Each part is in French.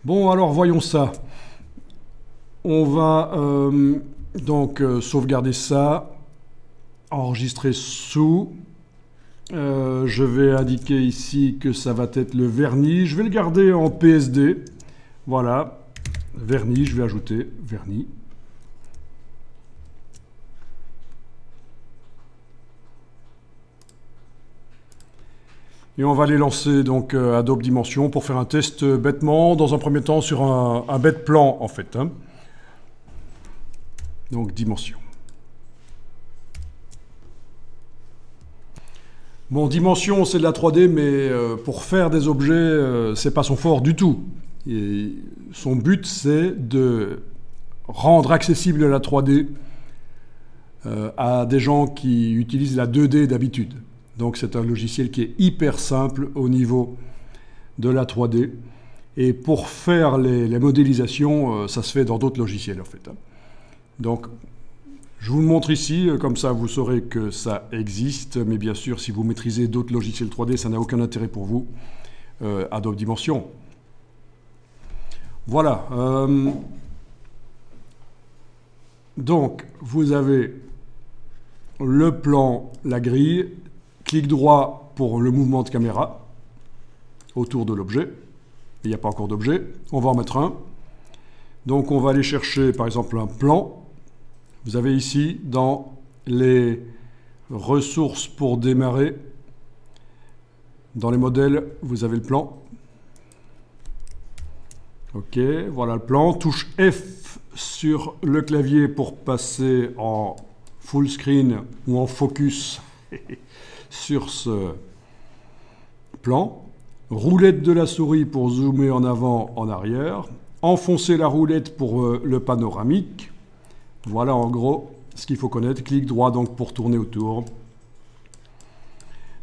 Bon, alors voyons ça. On va donc sauvegarder ça, enregistrer sous. Je vais indiquer ici que ça va être le vernis. Je vais le garder en PSD. Voilà, vernis, je vais ajouter vernis. Et on va les lancer donc Adobe Dimension pour faire un test bêtement, dans un premier temps sur un bête plan en fait. Hein. Donc Dimension. Bon, Dimension c'est de la 3D, mais pour faire des objets, c'est pas son fort du tout. Et son but c'est de rendre accessible la 3D à des gens qui utilisent la 2D d'habitude. Donc c'est un logiciel qui est hyper simple au niveau de la 3D. Et pour faire les modélisations, ça se fait dans d'autres logiciels en fait. Donc je vous le montre ici, comme ça vous saurez que ça existe. Mais bien sûr, si vous maîtrisez d'autres logiciels 3D, ça n'a aucun intérêt pour vous. Adobe Dimension. Voilà. Donc vous avez le plan, la grille. Clic droit pour le mouvement de caméra autour de l'objet. Il n'y a pas encore d'objet. On va en mettre un. Donc on va aller chercher par exemple un plan. Vous avez ici dans les ressources pour démarrer, dans les modèles, vous avez le plan. Ok, voilà le plan. Touche F sur le clavier pour passer en full screen ou en focus sur ce plan. Roulette de la souris pour zoomer en avant, en arrière. Enfoncer la roulette pour le panoramique. Voilà en gros ce qu'il faut connaître. Clic droit donc pour tourner autour.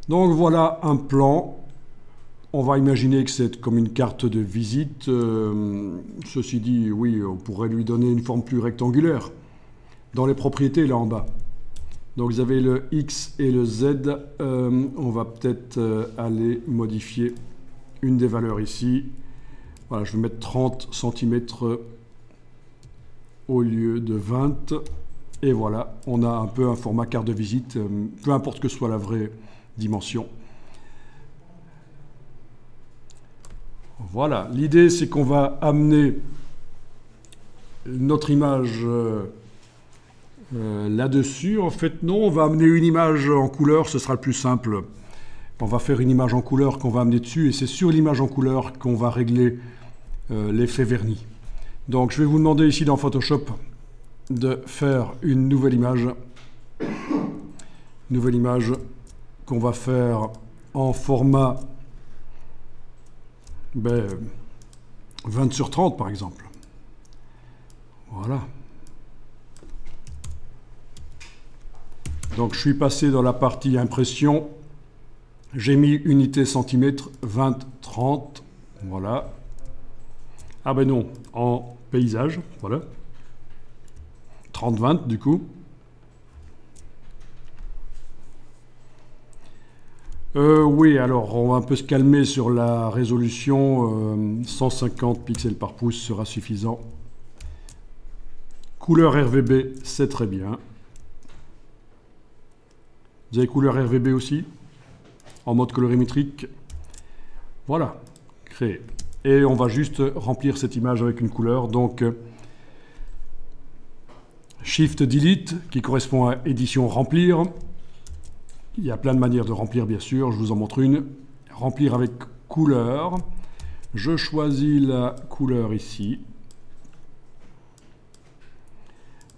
Donc voilà un plan. On va imaginer que c'est comme une carte de visite. Ceci dit, oui, on pourrait lui donner une forme plus rectangulaire. Dans les propriétés, là en bas. Donc vous avez le X et le Z. On va peut-être aller modifier une des valeurs ici. Voilà, je vais mettre 30 cm au lieu de 20. Et voilà, on a un peu un format carte de visite, peu importe que soit la vraie dimension. Voilà, l'idée c'est qu'on va amener notre image là-dessus. En fait, non, on va amener une image en couleur, ce sera le plus simple. On va faire une image en couleur qu'on va amener dessus, et c'est sur l'image en couleur qu'on va régler l'effet vernis. Donc, je vais vous demander ici dans Photoshop de faire une nouvelle image. Nouvelle image qu'on va faire en format 20 sur 30 par exemple. Voilà. Donc je suis passé dans la partie impression. J'ai mis unité centimètre 20-30. Voilà. Ah ben non, en paysage. Voilà. 30-20 du coup. Oui, alors on va un peu se calmer sur la résolution. 150 pixels par pouce sera suffisant. Couleur RVB, c'est très bien. Vous avez couleur RVB aussi, en mode colorimétrique. Voilà, créé. Et on va juste remplir cette image avec une couleur. Donc, Shift Delete, qui correspond à édition remplir. Il y a plein de manières de remplir, bien sûr. Je vous en montre une. Remplir avec couleur. Je choisis la couleur ici.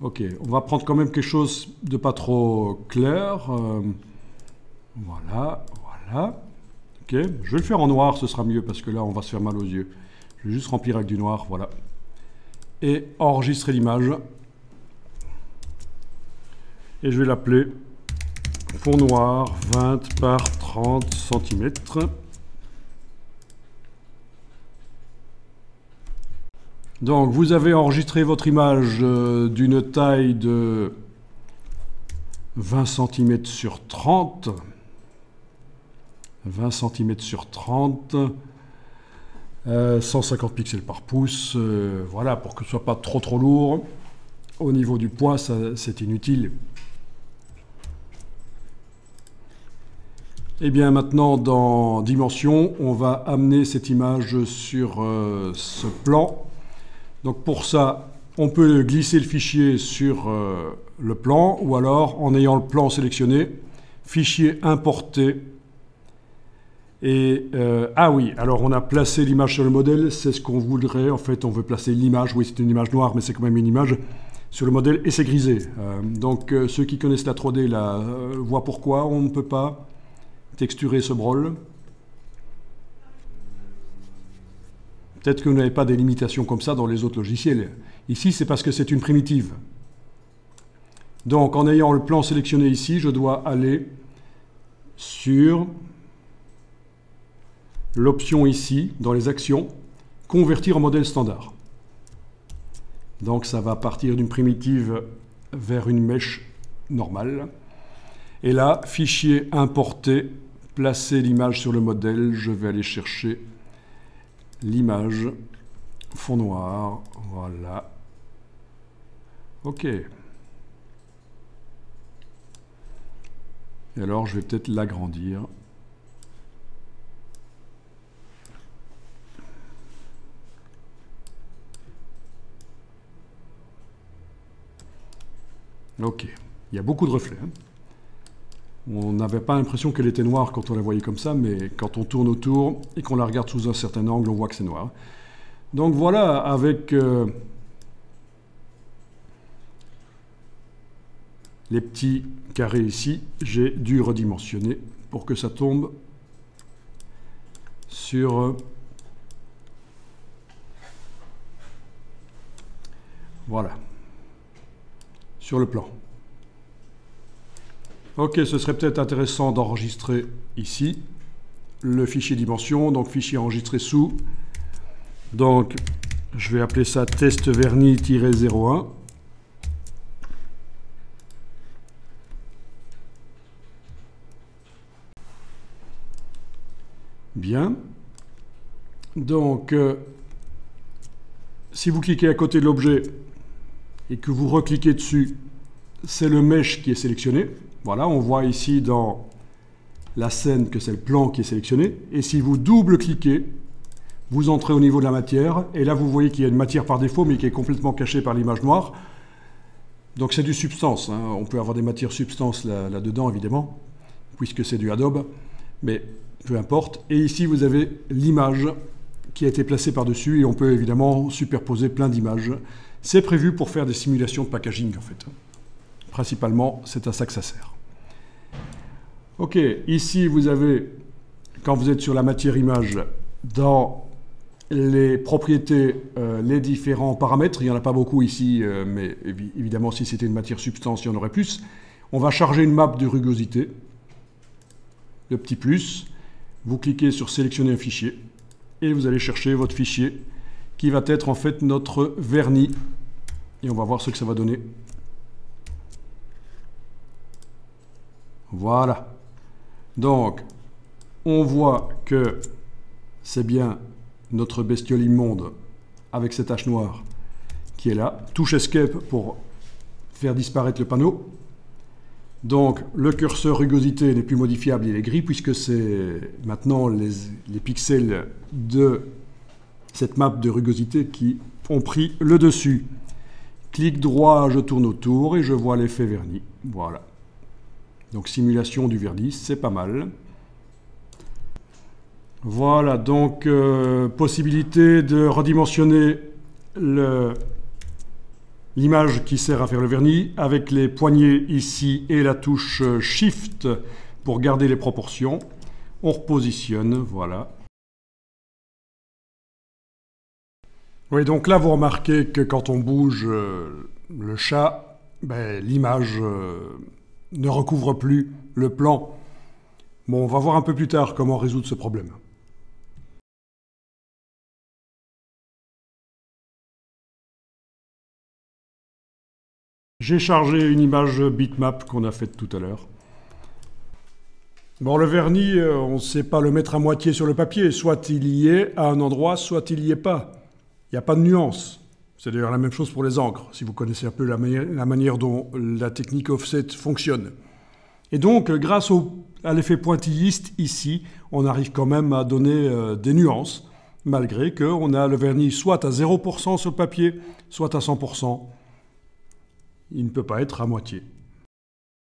Ok, on va prendre quand même quelque chose de pas trop clair. Voilà, voilà. Ok, je vais le faire en noir, ce sera mieux parce que là, on va se faire mal aux yeux. Je vais juste remplir avec du noir, voilà. Et enregistrer l'image. Et je vais l'appeler fond noir 20 par 30 cm. Donc vous avez enregistré votre image d'une taille de 20 cm sur 30. 20 cm sur 30. 150 pixels par pouce, voilà, pour que ce soit pas trop lourd. Au niveau du poids, c'est inutile. Et bien maintenant, dans Dimension, on va amener cette image sur ce plan. Donc pour ça, on peut glisser le fichier sur le plan, ou alors, en ayant le plan sélectionné, fichier importé. Et ah oui, alors on a placé l'image sur le modèle, c'est ce qu'on voudrait. En fait, on veut placer l'image, oui, c'est une image noire, mais c'est quand même une image sur le modèle, et c'est grisé. Donc ceux qui connaissent la 3D là, voient pourquoi on ne peut pas texturer ce brol. Peut-être que vous n'avez pas des limitations comme ça dans les autres logiciels. Ici, c'est parce que c'est une primitive. Donc, en ayant le plan sélectionné ici, je dois aller sur l'option ici, dans les actions, convertir en modèle standard. Donc, ça va partir d'une primitive vers une mèche normale. Et là, fichier importé, placer l'image sur le modèle, je vais aller chercher l'image, fond noir, voilà. OK. Et alors, je vais peut-être l'agrandir. OK. Il y a beaucoup de reflets, hein. On n'avait pas l'impression qu'elle était noire quand on la voyait comme ça, mais quand on tourne autour et qu'on la regarde sous un certain angle, on voit que c'est noir. Donc voilà, avec les petits carrés ici, j'ai dû redimensionner pour que ça tombe sur voilà, sur le plan. Ok, ce serait peut-être intéressant d'enregistrer ici le fichier dimension, donc fichier enregistré sous. Donc, je vais appeler ça test vernis-01. Bien. Donc, si vous cliquez à côté de l'objet et que vous recliquez dessus, c'est le mesh qui est sélectionné. Voilà, on voit ici dans la scène que c'est le plan qui est sélectionné. Et si vous double-cliquez, vous entrez au niveau de la matière. Et là, vous voyez qu'il y a une matière par défaut, mais qui est complètement cachée par l'image noire. Donc c'est du substance, hein. On peut avoir des matières substance là-dedans, évidemment, puisque c'est du Adobe. Mais peu importe. Et ici, vous avez l'image qui a été placée par-dessus. Et on peut évidemment superposer plein d'images. C'est prévu pour faire des simulations de packaging, en fait. Principalement, c'est à ça que ça sert. Ok, ici vous avez, quand vous êtes sur la matière image, dans les propriétés, les différents paramètres. Il n'y en a pas beaucoup ici, mais évidemment, si c'était une matière substance, il y en aurait plus. On va charger une map de rugosité, le petit plus. Vous cliquez sur sélectionner un fichier et vous allez chercher votre fichier qui va être en fait notre vernis. Et on va voir ce que ça va donner. Voilà. Donc, on voit que c'est bien notre bestiole immonde avec cette tache noire qui est là. Touche Escape pour faire disparaître le panneau. Donc, le curseur rugosité n'est plus modifiable, il est gris, puisque c'est maintenant les pixels de cette map de rugosité qui ont pris le dessus. Clic droit, je tourne autour et je vois l'effet vernis. Voilà. Donc simulation du vernis, c'est pas mal. Voilà, donc possibilité de redimensionner l'image qui sert à faire le vernis avec les poignées ici et la touche Shift pour garder les proportions. On repositionne, voilà. Oui, donc là vous remarquez que quand on bouge le chat, ben, l'image ne recouvre plus le plan. Bon, on va voir un peu plus tard comment résoudre ce problème. J'ai chargé une image bitmap qu'on a faite tout à l'heure. Bon, le vernis, on ne sait pas le mettre à moitié sur le papier. Soit il y est à un endroit, soit il n'y est pas. Il n'y a pas de nuance. C'est d'ailleurs la même chose pour les encres, si vous connaissez un peu la manière dont la technique offset fonctionne. Et donc, grâce à l'effet pointilliste, ici, on arrive quand même à donner des nuances, malgré qu'on a le vernis soit à 0% sur le papier, soit à 100%. Il ne peut pas être à moitié.